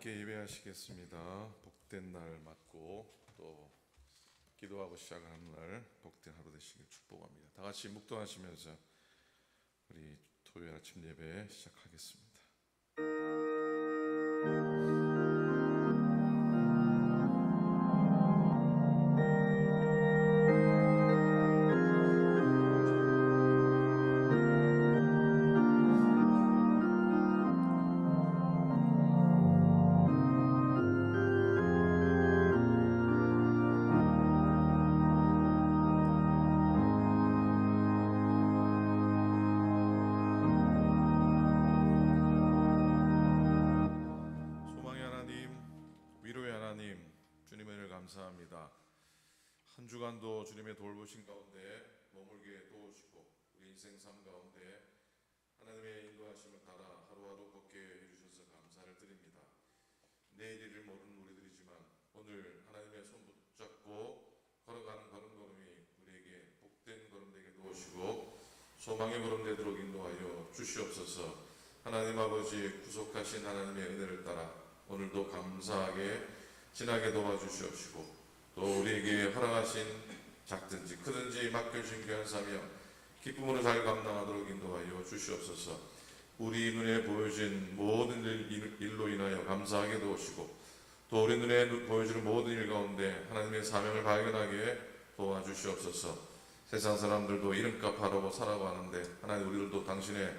함께 예배하시겠습니다. 복된 날 맞고 또 기도하고 시작하는 날 복된 하루 되시길 축복합니다. 다 같이 묵도하시면서 우리 토요일 아침 예배 시작하겠습니다. 감사합니다. 한 주간도 주님의 돌보신 가운데 머물게 도우시고 우리 인생 삶 가운데 하나님의 인도하심을 따라 하루하루 걷게 해주셔서 감사를 드립니다. 내일 일을 모르는 우리들이지만 오늘 하나님의 손 붙잡고 걸어가는 걸음걸음이 우리에게 복된 걸음 되게 도우시고 소망의 걸음 되도록 인도하여 주시옵소서. 하나님 아버지 구속하신 하나님의 은혜를 따라 오늘도 감사하게 지나게 도와주시옵시고 또 우리에게 허락하신 작든지 크든지 맡겨주신 귀한 사명 기쁨으로 잘 감당하도록 인도하여 주시옵소서. 우리 눈에 보여진 모든 일로 인하여 감사하게 도우시고 또 우리 눈에 보여지는 모든 일 가운데 하나님의 사명을 발견하게 도와주시옵소서. 세상 사람들도 이름값 하라고 살아가는데 하나님 우리들도 당신의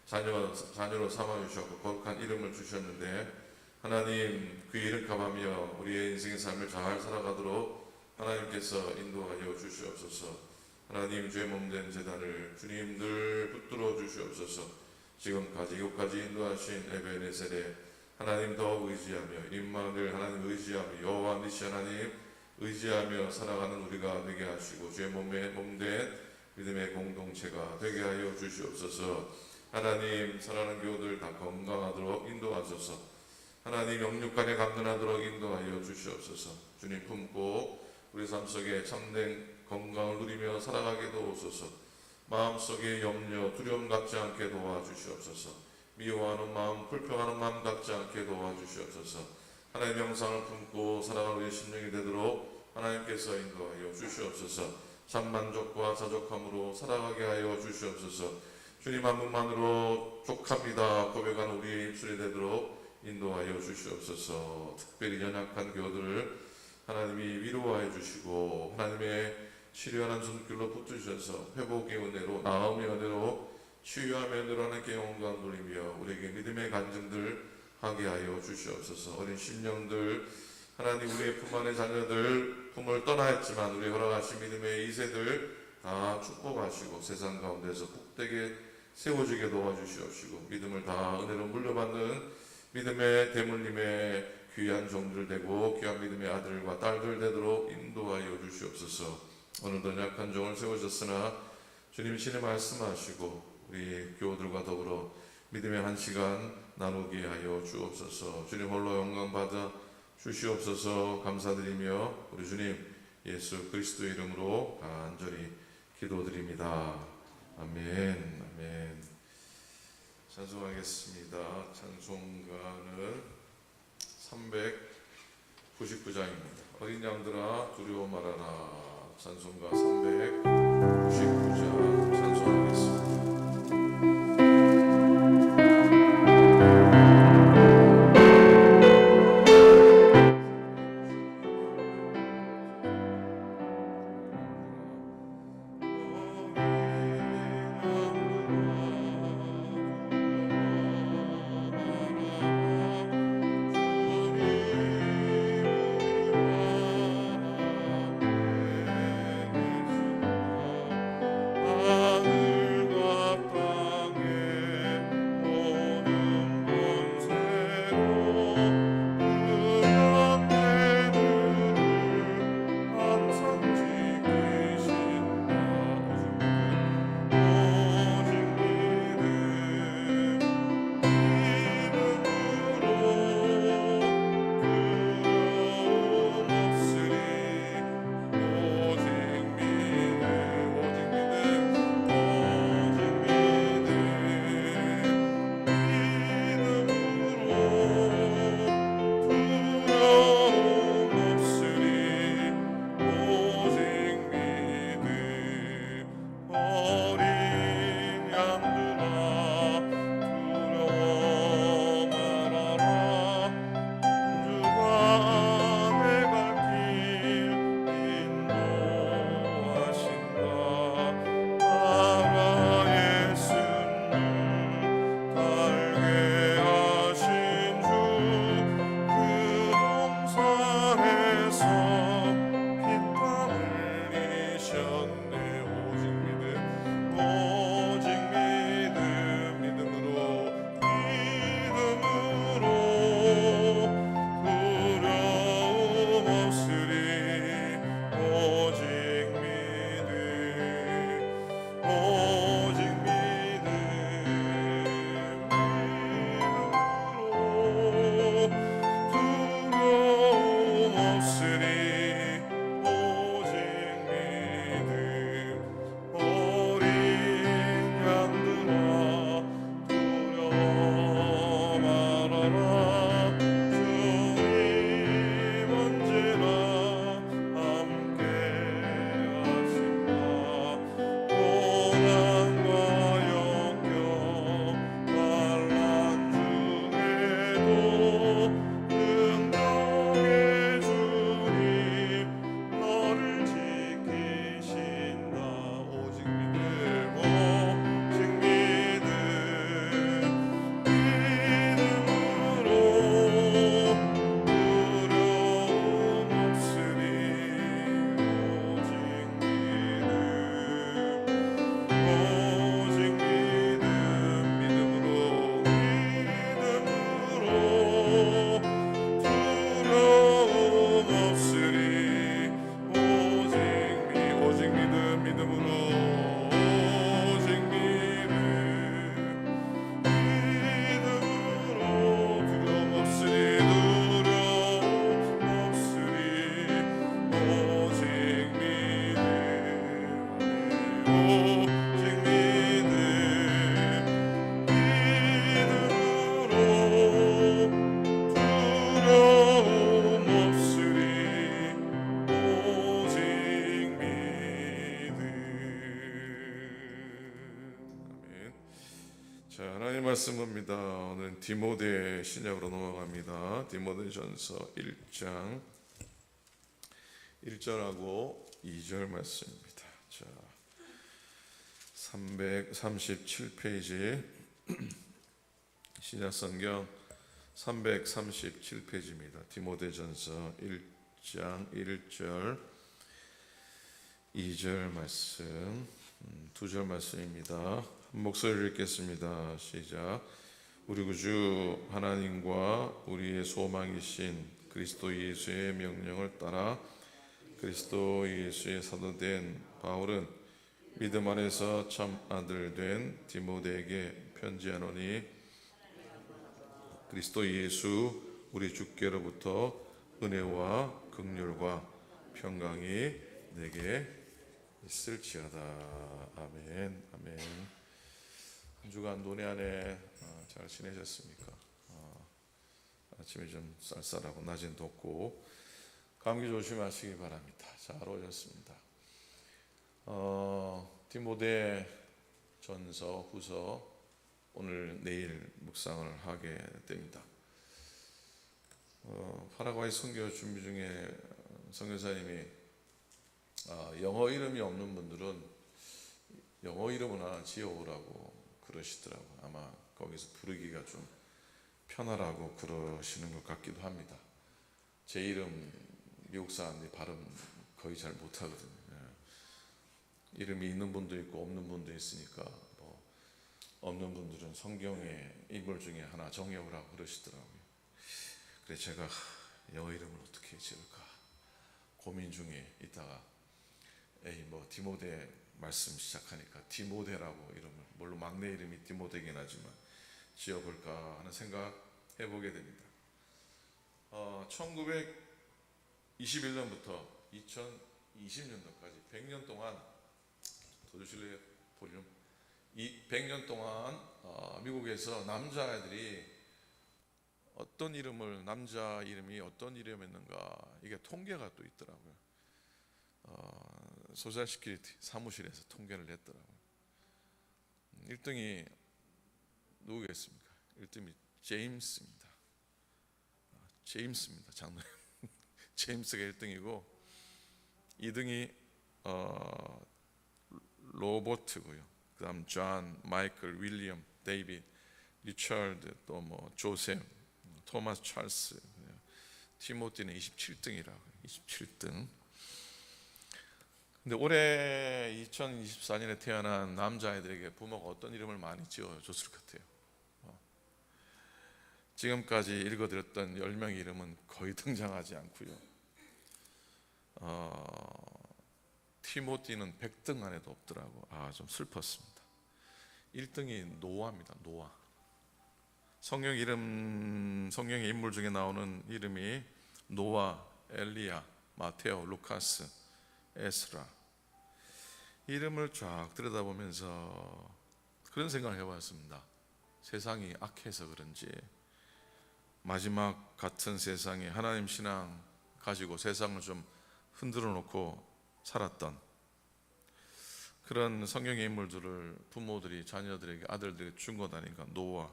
자녀로 삼아주셨고 거룩한 이름을 주셨는데 하나님 그 일을 값하며 우리의 인생의 삶을 잘 살아가도록 하나님께서 인도하여 주시옵소서. 하나님 죄 몸된 제단을 주님 늘 붙들어 주시옵소서. 지금까지 이곳까지 인도하신 에베네셀에 하나님 더 의지하며 임마누엘 하나님 의지하며 여호와 니시 하나님 의지하며 살아가는 우리가 되게 하시고 죄 몸된 믿음의 공동체가 되게 하여 주시옵소서. 하나님 사랑하는 교우들 다 건강하도록 인도하소서. 하나님 영육간에 감전하도록 인도하여 주시옵소서. 주님 품고 우리 삶 속에 참된 건강을 누리며 살아가게 도우소서. 마음속에 염려 두려움 갖지 않게 도와주시옵소서. 미워하는 마음 불평하는 마음 갖지 않게 도와주시옵소서. 하나님 영상을 품고 살아가는 우리 심령이 되도록 하나님께서 인도하여 주시옵소서. 참만족과 자족함으로 살아가게 하여 주시옵소서. 주님 한 분만으로 족합니다 고백하는 우리의 입술이 되도록 인도하여 주시옵소서. 특별히 연약한 교들을 하나님이 위로하여 주시고 하나님의 치료하는 손길로 붙드셔서 회복의 은혜로 나음의 은혜로 치유함의 은혜로 하나님께 영광 돌리며 우리에게 믿음의 간증들 하게 하여 주시옵소서. 어린 심령들 하나님 우리의 품 안의 자녀들 품을 떠나 했지만 우리 허락하신 믿음의 2세들 다 축복하시고 세상 가운데서 복되게 세워지게 도와주시옵시고 믿음을 다 은혜로 물려받는 믿음의 대물림의 귀한 종들 되고 귀한 믿음의 아들과 딸들 되도록 인도하여 주시옵소서. 오늘도 약한 종을 세우셨으나 주님 신의 말씀하시고 우리 교우들과 더불어 믿음의 한 시간 나누게 하여 주옵소서. 주님 홀로 영광 받아 주시옵소서. 감사드리며 우리 주님 예수 그리스도의 이름으로 간절히 기도드립니다. 아멘. 아멘. 찬송하겠습니다. 찬송가는 399장입니다. 어린 양들아 두려워 말아라. 찬송가 399장 찬송하겠습니다. 하셨네. 오직 믿음, 오직 믿음, 믿음으로 두려움 없으리. 오직 믿음, 오직 믿음, 믿음으로 두려움 없으리. 오직 믿음, 어린 양들아 두려워 말아라. 주님 언제나 함께 하신다. 고난과 역경 환난 중에도 능력의 주님 너를 지키신다. 오직 믿음, 오직 믿음, 믿음으로 두려움 없으리. 오직 믿음, 오직 믿음, 믿음으로 두려움 없으리. 오직 믿음, 믿음으로 오직 믿음, 믿음으로 두려움 없으리. 두려움 없으리. 오직 믿음, 오직 믿음, 믿음으로 두려움 없으리. 오직 믿음. 아멘. 자, 하나님 말씀 봅니다. 오늘 디모데 신약으로 넘어갑니다. 디모데전서 1장 1절하고 2절 말씀입니다. 자, 337페이지 신약성경 337페이지입니다. 디모데전서 1장 1절 2절 말씀, 두 절 말씀입니다. 한 목소리를 읽겠습니다. 시작. 우리 구주 하나님과 우리의 소망이신 그리스도 예수의 명령을 따라 그리스도 예수의 사도된 바울은 믿음 안에서 참 아들 된 디모데에게 편지하노니 그리스도 예수 우리 주께로부터 은혜와 긍휼과 평강이 내게 있을지어다. 아멘. 아멘. 한 주간 논의 안에 잘 지내셨습니까? 아침에 좀 쌀쌀하고 낮엔 덥고 감기 조심하시기 바랍니다. 잘 오셨습니다. 디모데 전서 후서 오늘 내일 묵상을 하게 됩니다. 파라과이 선교 준비 중에 선교사님이 영어 이름이 없는 분들은 영어 이름을 하나 지어오라고 그러시더라고요. 아마 거기서 부르기가 좀 편하라고 그러시는 것 같기도 합니다. 제 이름 미국 사람들이 발음 거의 잘 못하거든요. 이름이 있는 분도 있고 없는 분도 있으니까 없는 분들은 성경의 인물 중에 하나 정해오라고 그러시더라고요. 그래서 제가 영어 이름을 어떻게 지을까 고민 중에 있다가 디모데 말씀 시작하니까 디모데라고 이름을, 물론 막내 이름이 디모데긴 하지만 지어볼까 하는 생각 해보게 됩니다. 1921년부터 2020년도까지 100년 동안 도주실래 볼륨 100년 동안 미국에서 남자애들이 어떤 이름을, 남자 이름이 어떤 이름이었는가 이게 통계가 또 있더라고요. 소셜 시큐리티 사무실에서 통계를 냈더라고요. 1등이 누구겠습니까? 1등이 제임스입니다. 제임스입니다. 장로님. 제임스가 1등이고 2등이 로버트고요. 그 다음 존, 마이클, 윌리엄, 데이빗, 리처드, 또 조셉, 토마스, 찰스, 티모티는 27등이라고요. 27등. 근데 올해 2024년에 태어난 남자아이들에게 부모가 어떤 이름을 많이 지어줬을 것 같아요? 지금까지 읽어드렸던 10명의 이름은 거의 등장하지 않고요. 티모티는 100등 안에도 없더라고. 좀 슬펐습니다. 1등이 노아입니다. 노아. 성경의 인물 중에 나오는 이름이 노아, 엘리야, 마테오, 루카스, 에스라. 이름을 쫙 들여다보면서 그런 생각을 해봤습니다. 세상이 악해서 그런지 마지막 같은 세상에 하나님 신앙 가지고 세상을 좀 흔들어 놓고 살았던 그런 성경의 인물들을 부모들이 자녀들에게, 아들들에게 준 것 아닌가. 노아,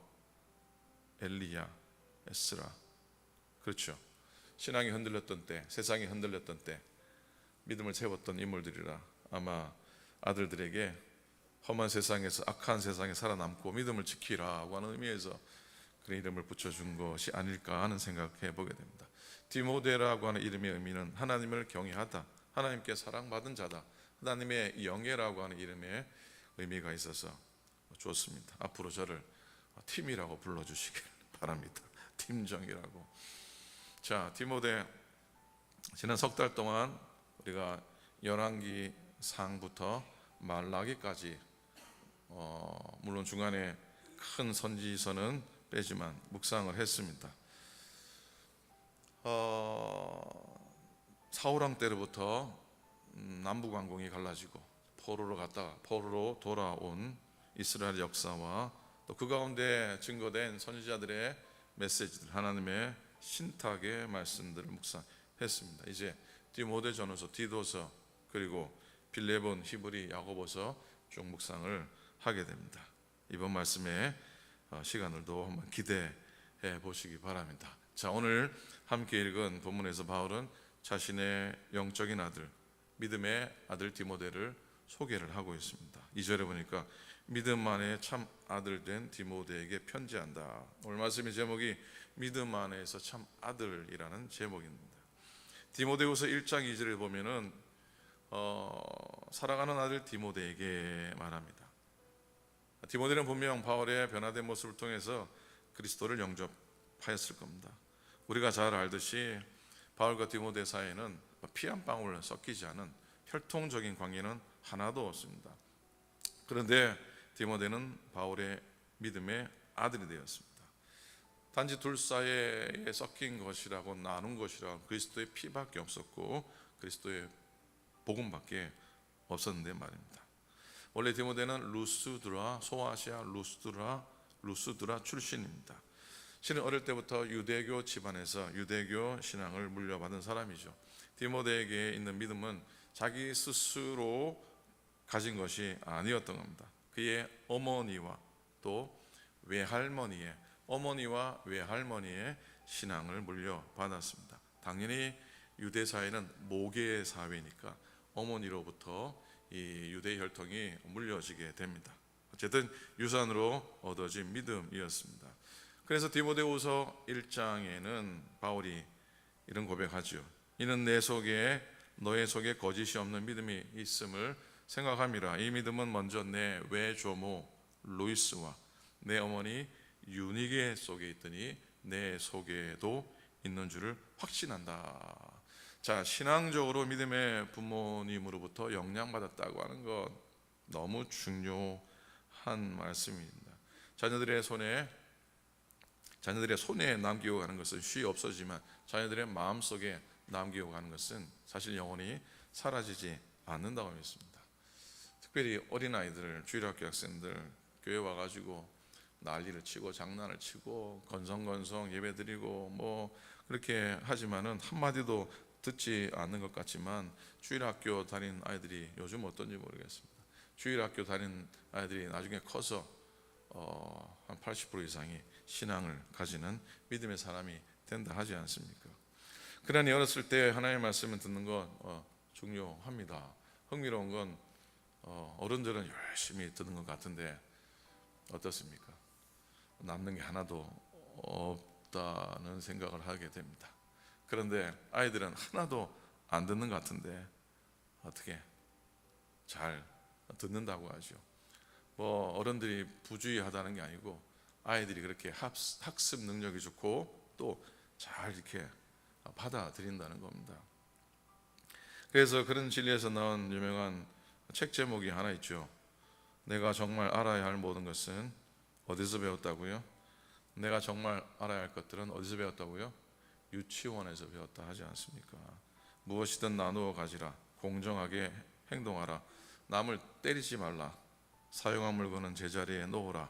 엘리야, 에스라. 그렇죠. 신앙이 흔들렸던 때, 세상이 흔들렸던 때 믿음을 채웠던 인물들이라 아마 아들들에게 험한 세상에서, 악한 세상에 살아남고 믿음을 지키라고 하는 의미에서 그런 이름을 붙여준 것이 아닐까 하는 생각해 보게 됩니다. 디모데라고 하는 이름의 의미는 하나님을 경외하다, 하나님께 사랑받은 자다, 하나님의 영예라고 하는 이름의 의미가 있어서 좋습니다. 앞으로 저를 팀이라고 불러주시길 바랍니다. 팀정이라고. 자, 디모데, 지난 석 달 동안 우리가 열왕기 상부터 말라기까지 물론 중간에 큰 선지서는 빼지만 묵상을 했습니다. 사울왕 때로부터 남북왕국이 갈라지고 포로로 갔다가 포로로 돌아온 이스라엘 역사와 또 그 가운데 증거된 선지자들의 메시지들, 하나님의 신탁의 말씀들을 묵상했습니다. 이제 디모데전서, 디도서, 그리고 빌레본, 히브리, 야고보서 쭉 묵상을 하게 됩니다. 이번 말씀에 시간을도 한번 기대해 보시기 바랍니다. 자, 오늘 함께 읽은 본문에서 바울은 자신의 영적인 아들, 믿음의 아들 디모데를 소개를 하고 있습니다. 2절에 보니까 믿음 안에 참 아들 된 디모데에게 편지한다. 오늘 말씀의 제목이 믿음 안에서 참 아들이라는 제목입니다. 디모데후서 1장 2절을 보면은 사랑하는 아들 디모데에게 말합니다. 디모데는 분명 바울의 변화된 모습을 통해서 그리스도를 영접하였을 겁니다. 우리가 잘 알듯이 바울과 디모데 사이에는 피 한 방울 섞이지 않은 혈통적인 관계는 하나도 없습니다. 그런데 디모데는 바울의 믿음의 아들이 되었습니다. 단지 둘 사이에 섞인 것이라고, 나눈 것이라고 그리스도의 피밖에 없었고 그리스도의 복음밖에 없었는데 말입니다. 원래 디모데는 루스드라, 소아시아 루스드라 출신입니다. 실은 어릴 때부터 유대교 집안에서 유대교 신앙을 물려받은 사람이죠. 디모데에게 있는 믿음은 자기 스스로 가진 것이 아니었던 겁니다. 그의 어머니와 또 외할머니의, 어머니와 외할머니의 신앙을 물려받았습니다. 당연히 유대 사회는 모계 사회니까 어머니로부터 이 유대 혈통이 물려지게 됩니다. 어쨌든 유산으로 얻어진 믿음이었습니다. 그래서 디모데후서 1장에는 바울이 이런 고백하죠. 이는 너의 속에 거짓이 없는 믿음이 있음을 생각함이라. 이 믿음은 먼저 내 외조모 루이스와 내 어머니 유니게 속에 있더니 내 속에도 있는 줄을 확신한다. 자, 신앙적으로 믿음의 부모님으로부터 영향받았다고 하는 것 너무 중요한 말씀입니다. 자녀들의 손에 남기고 가는 것은 쉬 없어지만 자녀들의 마음속에 남기고 가는 것은 사실 영원히 사라지지 않는다고 믿습니다. 특별히 어린아이들, 주일학교 학생들 교회 와가지고 난리를 치고 장난을 치고 건성건성 예배드리고 뭐 그렇게 하지만은 한마디도 듣지 않는 것 같지만 주일학교 다닌 아이들이 요즘 어떤지 모르겠습니다. 주일학교 다닌 아이들이 나중에 커서 한 80% 이상이 신앙을 가지는 믿음의 사람이 된다 하지 않습니까? 그러니 어렸을 때 하나님의 말씀을 듣는 건 중요합니다. 흥미로운 건 어른들은 열심히 듣는 것 같은데 어떻습니까? 남는 게 하나도 없다는 생각을 하게 됩니다. 그런데 아이들은 하나도 안 듣는 것 같은데 어떻게 잘 듣는다고 하죠. 뭐 어른들이 부주의하다는 게 아니고 아이들이 그렇게 학습 능력이 좋고 또 잘 이렇게 받아들인다는 겁니다. 그래서 그런 진리에서 나온 유명한 책 제목이 하나 있죠. 내가 정말 알아야 할 모든 것은 어디서 배웠다고요? 내가 정말 알아야 할 것들은 어디서 배웠다고요? 유치원에서 배웠다 하지 않습니까? 무엇이든 나누어 가지라, 공정하게 행동하라, 남을 때리지 말라, 사용한 물건은 제자리에 놓으라,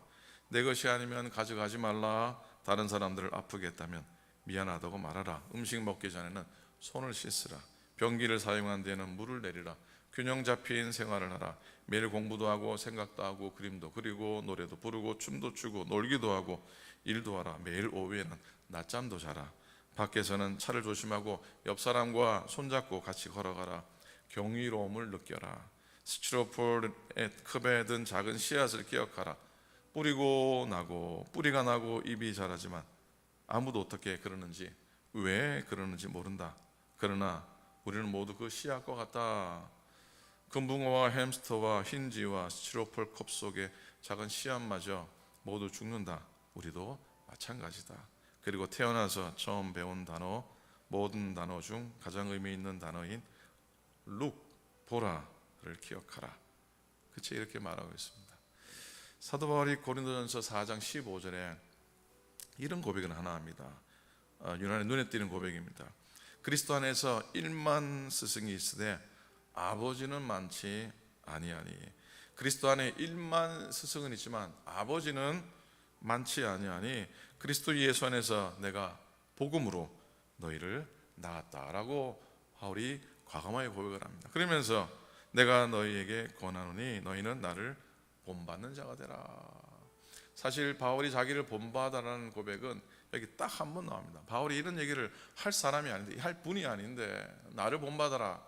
내 것이 아니면 가져가지 말라, 다른 사람들을 아프게 했다면 미안하다고 말하라, 음식 먹기 전에는 손을 씻으라, 변기를 사용한 뒤에는 물을 내리라, 균형 잡힌 생활을 하라, 매일 공부도 하고 생각도 하고 그림도 그리고 노래도 부르고 춤도 추고 놀기도 하고 일도 하라, 매일 오후에는 낮잠도 자라, 밖에서는 차를 조심하고 옆 사람과 손잡고 같이 걸어가라, 경이로움을 느껴라, 스티로폴의 컵에 든 작은 씨앗을 기억하라, 뿌리가 나고 잎이 자라지만 아무도 어떻게 그러는지 왜 그러는지 모른다. 그러나 우리는 모두 그 씨앗과 같다. 금붕어와 햄스터와 흰쥐와 스티로폴 컵 속의 작은 씨앗마저 모두 죽는다. 우리도 마찬가지다. 그리고 태어나서 처음 배운 단어, 모든 단어 중 가장 의미 있는 단어인 look, 보라를 기억하라. 그치, 이렇게 말하고 있습니다. 사도 바울이 고린도전서 4장 15절에 이런 고백을 하나 합니다. 유난히 눈에 띄는 고백입니다. 그리스도 안에서 1만 스승이 있으되 아버지는 많지 아니하니. 그리스도 안에 1만 스승은 있지만 아버지는 많지 아니하니 그리스도 예수 안에서 내가 복음으로 너희를 낳았다라고 바울이 과감하게 고백을 합니다. 그러면서 내가 너희에게 권하노니 너희는 나를 본받는 자가 되라. 사실 바울이 자기를 본받아라는 고백은 여기 딱 한 번 나옵니다. 바울이 이런 얘기를 할 사람이 아닌데, 할 분이 아닌데, 나를 본받아라,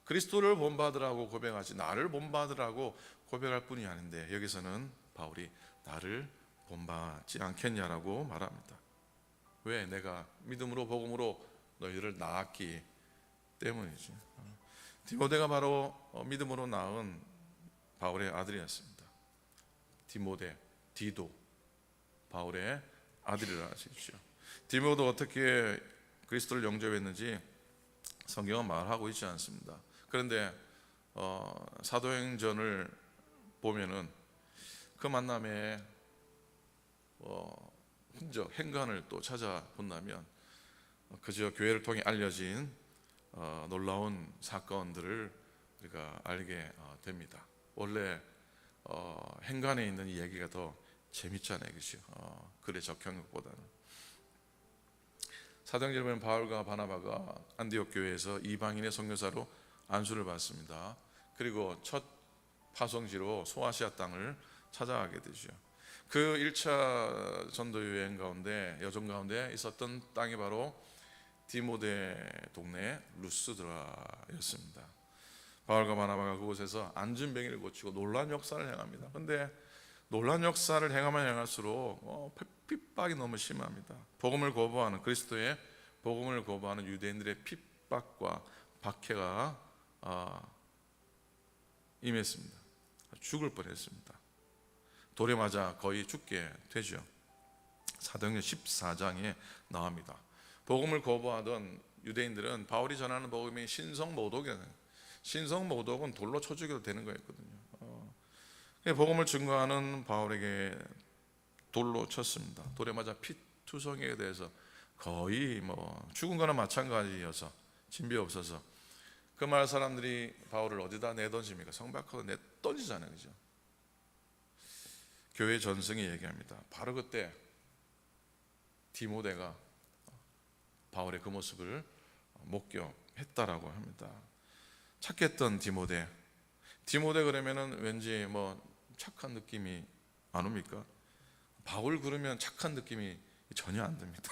그리스도를 본받으라고 고백하지 나를 본받으라고 고백할 분이 아닌데, 여기서는 바울이 나를 본받지 않겠냐라고 말합니다. 왜? 내가 믿음으로 복음으로 너희를 낳았기 때문이지. 디모데가 바로 믿음으로 낳은 바울의 아들이었습니다. 디모데, 디도, 바울의 아들이라 하십시오. 디모도 어떻게 그리스도를 영접했는지 성경은 말하고 있지 않습니다. 그런데 사도행전을 보면은 그 만남에 흔적, 행간을 또 찾아본다면 그저 교회를 통해 알려진 놀라운 사건들을 우리가 알게 됩니다. 원래 행간에 있는 이 얘기가 더 재밌잖아요, 그렇죠? 글에 적힌 것보다는. 사도행전에 보면 바울과 바나바가 안디옥 교회에서 이방인의 선교사로 안수를 받습니다. 그리고 첫 파송지로 소아시아 땅을 찾아가게 되죠. 그 1차 전도 여행 가운데, 여정 가운데 있었던 땅이 바로 디모데 동네 루스드라였습니다. 바울과 바나바가 그곳에서 안진병이를 고치고 놀라운 역사를 행합니다. 그런데 놀라운 역사를 행하면 행할수록 핍박이 너무 심합니다. 복음을 거부하는, 그리스도의 복음을 거부하는 유대인들의 핍박과 박해가 임했습니다. 죽을 뻔했습니다. 돌에 맞아 거의 죽게 되죠. 사도행전 14장에 나옵니다. 복음을 거부하던 유대인들은 바울이 전하는 복음이 신성모독이에요. 신성모독은 돌로 쳐 죽여도 되는 거였거든요. 복음을 증거하는 바울에게 돌로 쳤습니다. 돌에 맞아 피투성이에 대해서 거의 죽은 거나 마찬가지여서 진비 없어서 그 말 사람들이 바울을 어디다 내던집니까? 성 밖으로 내던지잖아요, 그죠? 교회 전승이 얘기합니다. 바로 그때 디모데가 바울의 그 모습을 목격했다라고 합니다. 착했던 디모데 그러면은 왠지 착한 느낌이 안 옵니까? 바울 그러면 착한 느낌이 전혀 안 듭니다.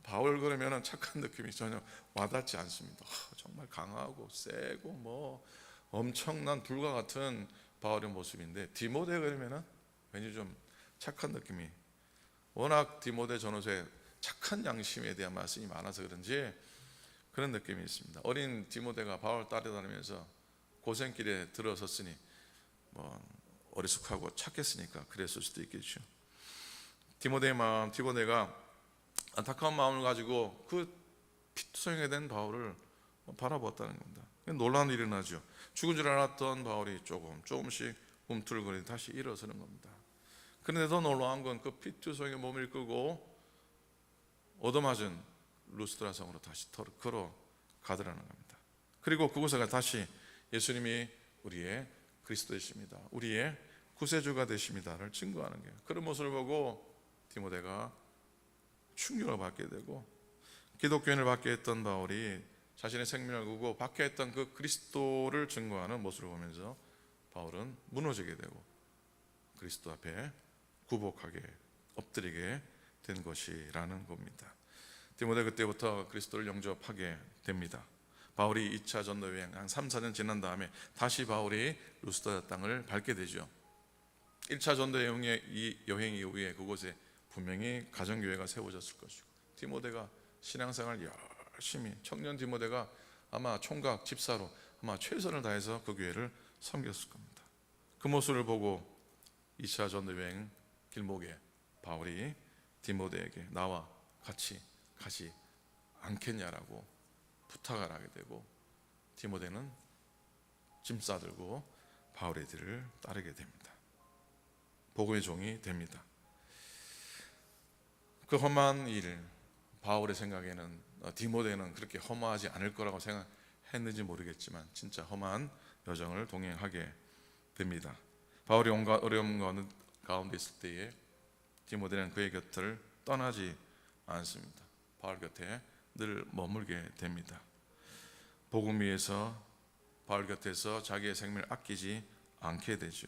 바울 그러면 착한 느낌이 전혀 와닿지 않습니다. 정말 강하고 세고 엄청난 불과 같은 바울의 모습인데, 디모데 그러면 왠지 좀 착한 느낌이, 워낙 디모데 전후서에 착한 양심에 대한 말씀이 많아서 그런지 그런 느낌이 있습니다. 어린 디모데가 바울 따라다니면서 고생길에 들어섰으니 뭐 어리숙하고 착했으니까 그랬을 수도 있겠죠. 디모데의 마음, 디모데가 안타까운 마음을 가지고 그 피투성이가 된 바울을 바라보았다는 겁니다. 놀라운 일이 일어나죠. 죽은 줄 알았던 바울이 조금씩 움틀거리고 다시 일어서는 겁니다. 그런데 더 놀라운 건 그 피투성이의 몸을 끌고 얻어맞은 루스드라 성으로 다시 걸어가더라는 겁니다. 그리고 그곳에 다시 예수님이 우리의 그리스도 되십니다, 우리의 구세주가 되십니다를 증거하는 거예요. 그런 모습을 보고 디모데가 충격을 받게 되고, 기독교인을 받게 했던 바울이 자신의 생명을 걸고 받게 했던 그 그리스도를 증거하는 모습을 보면서 바울은 무너지게 되고 그리스도 앞에 굴복하게 엎드리게 된 것이라는 겁니다. 디모데 그때부터 그리스도를 영접하게 됩니다. 바울이 2차 전도 여행 한 3, 4년 지난 다음에 다시 바울이 루스드라 땅을 밟게 되죠. 1차 전도 여행 이후에 그곳에 분명히 가정교회가 세워졌을 것이고, 디모데가 신앙생활 열심히, 청년 디모데가 아마 총각 집사로 아마 최선을 다해서 그 교회를 섬겼을 겁니다. 그 모습을 보고 2차 전도 여행 길목에 바울이 디모데에게 나와 같이 가지 않겠냐라고 부탁을 하게 되고, 디모데는 짐 싸들고 바울의 뒤를 따르게 됩니다. 복음의 종이 됩니다. 그 험한 일, 바울의 생각에는 디모데는 그렇게 험하지 않을 거라고 생각했는지 모르겠지만 진짜 험한 여정을 동행하게 됩니다. 바울이 온갖 어려움 가운데 있을 때에 디모데는 그의 곁을 떠나지 않습니다. 바울 곁에 늘 머물게 됩니다. 복음 위에서 바울 곁에서 자기의 생명을 아끼지 않게 되죠.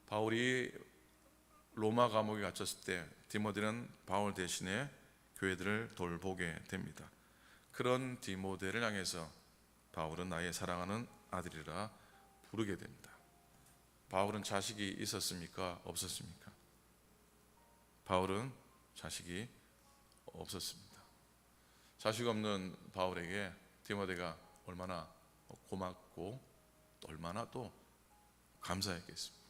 바울이 로마 감옥에 갇혔을 때 디모데는 바울 대신에 교회들을 돌보게 됩니다. 그런 디모데를 향해서 바울은 나의 사랑하는 아들이라 부르게 됩니다. 바울은 자식이 있었습니까? 없었습니까? 바울은 자식이 없었습니다. 자식 없는 바울에게 디모데가 얼마나 고맙고 얼마나 또 감사했겠습니까?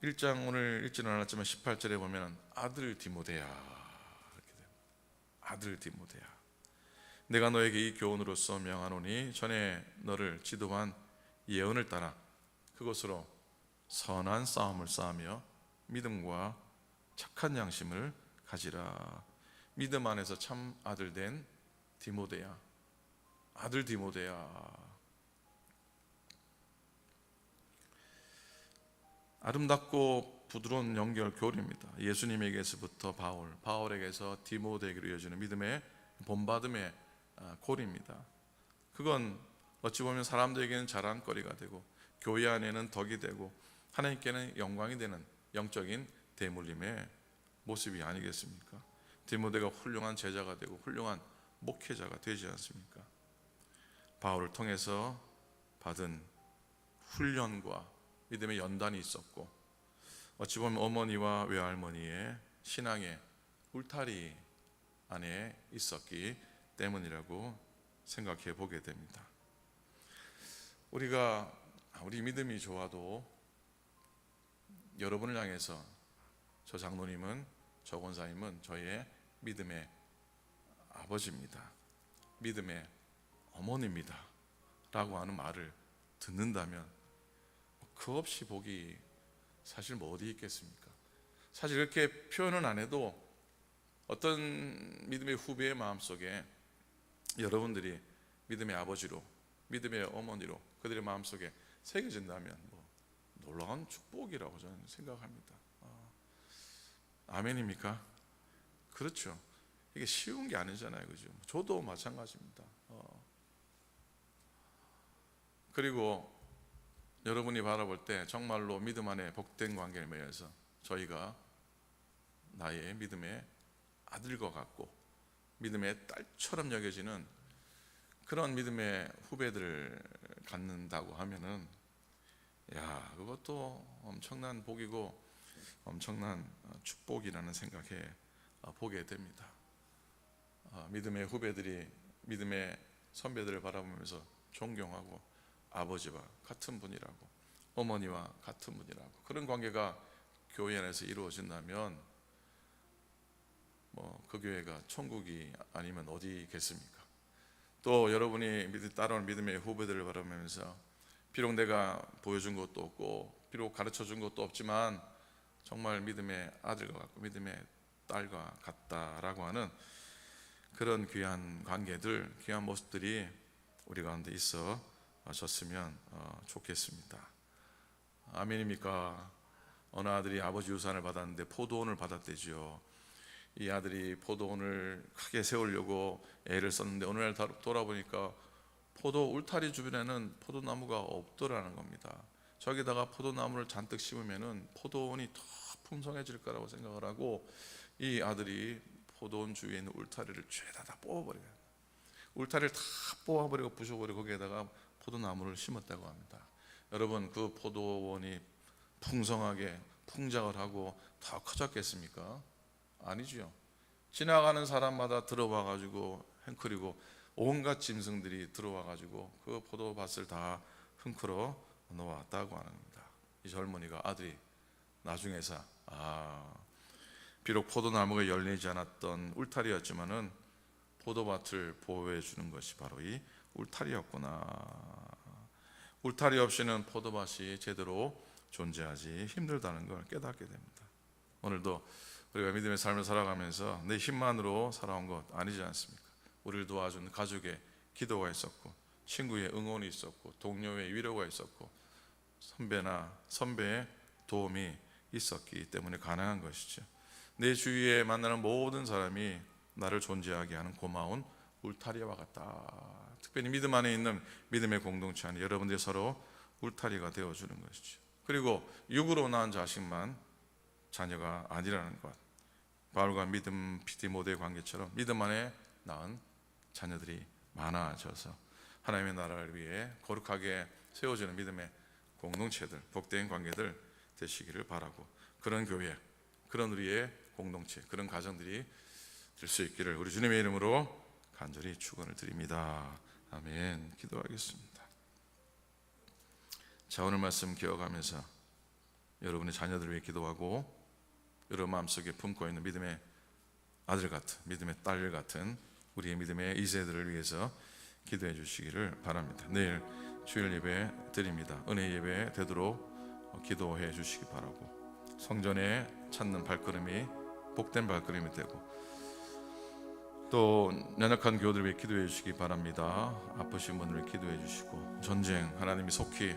1장 오늘 읽지는 않았지만 18절에 보면 아들 디모데야 이렇게 됩니다. 아들 디모데야, 내가 너에게 이 교훈으로서 명하노니 전에 너를 지도한 예언을 따라 그것으로 선한 싸움을 싸우며 믿음과 착한 양심을 가지라. 믿음 안에서 참 아들 된 디모데야, 아들 디모데야. 아름답고 부드러운 연결 교리입니다. 예수님에게서부터 바울에게서 디모데에게로 이어지는 믿음의 본받음의 고리입니다. 그건 어찌 보면 사람들에게는 자랑거리가 되고 교회 안에는 덕이 되고 하나님께는 영광이 되는 영적인 대물림의 모습이 아니겠습니까? 디모데가 훌륭한 제자가 되고 훌륭한 목회자가 되지 않습니까? 바울을 통해서 받은 훈련과 믿음의 연단이 있었고, 어찌 보면 어머니와 외할머니의 신앙의 울타리 안에 있었기 때문이라고 생각해 보게 됩니다. 우리 믿음이 좋아도 여러분을 향해서 저 장로님은, 저 권사님은 저의 믿음의 아버지입니다, 믿음의 어머니입니다 라고 하는 말을 듣는다면 그 없이 복이 사실 뭐 어디 있겠습니까? 사실 그렇게 표현은 안 해도 어떤 믿음의 후배의 마음속에 여러분들이 믿음의 아버지로, 믿음의 어머니로 그들의 마음속에 새겨진다면 놀라운 축복이라고 저는 생각합니다. 아멘입니까? 그렇죠. 이게 쉬운 게 아니잖아요, 그죠? 저도 마찬가지입니다. 그리고 여러분이 바라볼 때 정말로 믿음 안에 복된 관계를 맺어서 저희가 나의 믿음의 아들과 같고 믿음의 딸처럼 여겨지는 그런 믿음의 후배들을 갖는다고 하면은, 그것도 엄청난 복이고 엄청난 축복이라는 생각에 보게 됩니다. 믿음의 후배들이 믿음의 선배들을 바라보면서 존경하고 아버지와 같은 분이라고, 어머니와 같은 분이라고, 그런 관계가 교회 안에서 이루어진다면 그 교회가 천국이 아니면 어디겠습니까? 또 여러분이 따라오는 믿음의 후배들을 바라보면서 비록 내가 보여준 것도 없고 비록 가르쳐준 것도 없지만 정말 믿음의 아들과 같고 믿음의 딸과 같다라고 하는 그런 귀한 관계들, 귀한 모습들이 우리 가운데 있어졌으면 좋겠습니다. 아멘입니까? 어느 아들이 아버지 유산을 받았는데 포도원을 받았대죠. 이 아들이 포도원을 크게 세우려고 애를 썼는데 어느 날 돌아보니까 포도 울타리 주변에는 포도나무가 없더라는 겁니다. 저기다가 포도나무를 잔뜩 심으면은 포도원이 더 풍성해질 거라고 생각을 하고 이 아들이 포도원 주위에 있는 울타리를 죄다 다 뽑아버려요. 울타리를 다 뽑아버리고 부셔버리고 거기에다가 포도나무를 심었다고 합니다. 여러분, 그 포도원이 풍성하게 풍작을 하고 더 커졌겠습니까? 아니죠. 지나가는 사람마다 들어와가지고 행크리고 온갖 짐승들이 들어와가지고 그 포도밭을 다 흔들어 놓았다고 하는 겁니다. 이 젊은이가 아들이 나중에서 비록 포도나무가 열리지 않았던 울타리였지만은 포도밭을 보호해 주는 것이 바로 이 울타리였구나. 울타리 없이는 포도밭이 제대로 존재하지 힘들다는 걸 깨닫게 됩니다. 오늘도 우리가 믿음의 삶을 살아가면서 내 힘만으로 살아온 것 아니지 않습니까? 우리를 도와준 가족의 기도가 있었고, 친구의 응원이 있었고, 동료의 위로가 있었고, 선배의 도움이 있었기 때문에 가능한 것이죠. 내 주위에 만나는 모든 사람이 나를 존재하게 하는 고마운 울타리와 같다. 특별히 믿음 안에 있는 믿음의 공동체 안에 여러분들이 서로 울타리가 되어주는 것이죠. 그리고 육으로 낳은 자식만 자녀가 아니라는 것, 바울과 믿음 디모데의 관계처럼 믿음 안에 낳은 자녀들이 많아져서 하나님의 나라를 위해 거룩하게 세워지는 믿음의 공동체들, 복된 관계들 되시기를 바라고, 그런 교회, 그런 우리의 공동체, 그런 가정들이 될 수 있기를 우리 주님의 이름으로 간절히 축원을 드립니다. 아멘. 기도하겠습니다. 자, 오늘 말씀 기억하면서 여러분의 자녀들을 위해 기도하고 여러분 마음속에 품고 있는 믿음의 아들 같은, 믿음의 딸 같은 우리의 믿음의 2세들을 위해서 기도해 주시기를 바랍니다. 내일 주일 예배 드립니다. 은혜 예배 되도록 기도해 주시기 바라고, 성전에 찾는 발걸음이 복된 발걸음이 되고, 또 연약한 교우들 위해 기도해 주시기 바랍니다. 아프신 분을 위해 기도해 주시고, 전쟁 하나님이 속히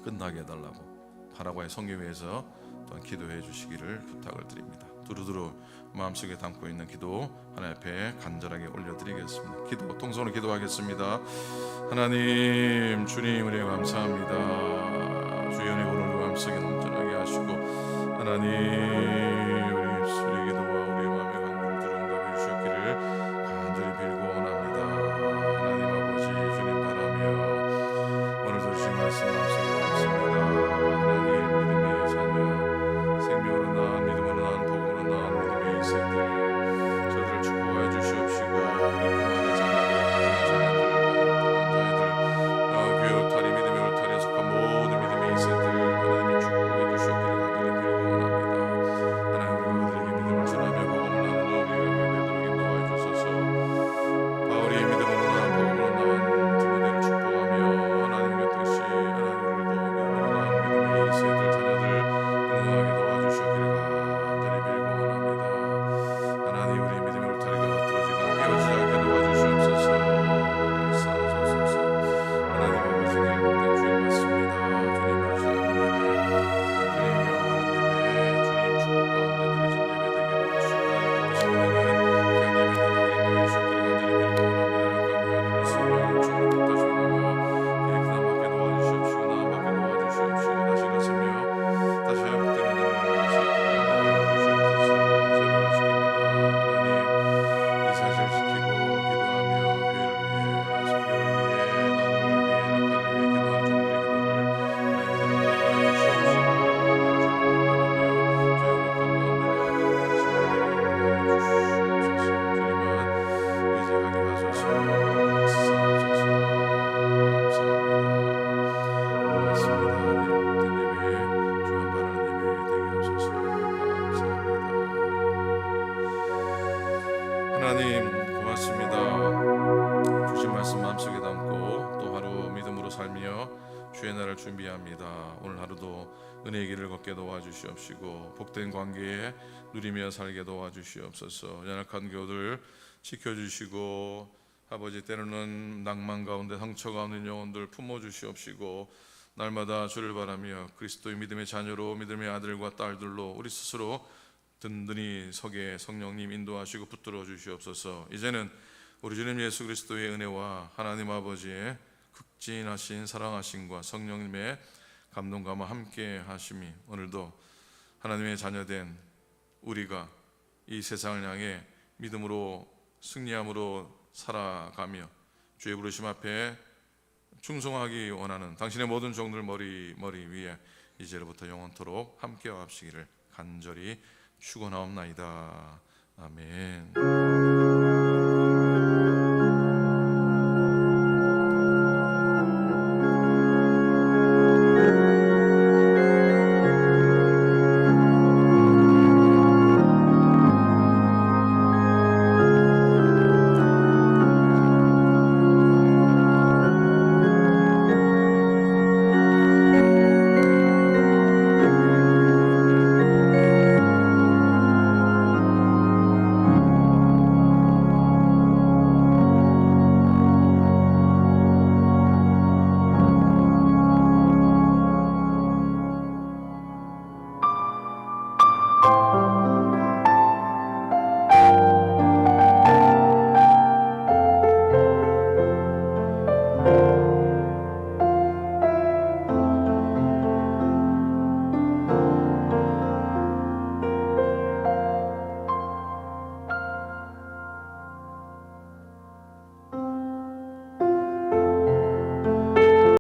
끝나게 해달라고 파라과이 성교회에서 또한 기도해 주시기를 부탁을 드립니다. 두루두루 마음속에 담고 있는 기도 하나님 앞에 간절하게 올려드리겠습니다. 기도, 통성으로 기도하겠습니다. 하나님, 주님 은혜 감사합니다. 주의 은혜 오늘 마음속에 넘쳐나게 하시고, 하나님 우리 입술의 기도와 우리의 마음의 간구를 들응답해 주셨기를 간절히 빌고 원합니다. 하나님 아버지, 주님 바라며 오늘도 주신 말씀 감사합니다. 하나님, 믿음의 자녀, 생명으로 낳은, 믿음으로 낳은, 복음으로 낳은 믿음의 인생들, 저들을 축복하여 주시옵시고, 우리 품 안의 자녀들, 교회 울타리, 믿음의 울타리에 속한 모든 믿음의 인생들 하나님이 축복해 주시옵기를 간절히 빌고 원합니다. 하나님, 우리 그들에게 믿음을 전하며 살며 주의 날을 준비합니다. 오늘 하루도 은혜의 길을 걷게 도와주시옵시고 복된 관계에 누리며 살게 도와주시옵소서. 연약한 교들 지켜주시고 아버지, 때로는 낭만 가운데 상처 가운데 영혼들 품어주시옵시고 날마다 주를 바라며 그리스도의 믿음의 자녀로 믿음의 아들과 딸들로 우리 스스로 든든히 서게 성령님 인도하시고 붙들어 주시옵소서. 이제는 우리 주님 예수 그리스도의 은혜와 하나님 아버지의 극진하신 사랑하심과 성령님의 감동감과 함께 하심이 오늘도 하나님의 자녀된 우리가 이 세상을 향해 믿음으로 승리함으로 살아가며 주의 부르심 앞에 충성하기 원하는 당신의 모든 종들 머리 위에 이제로부터 영원토록 함께와 합시기를 간절히 축원하옵나이다. 아멘.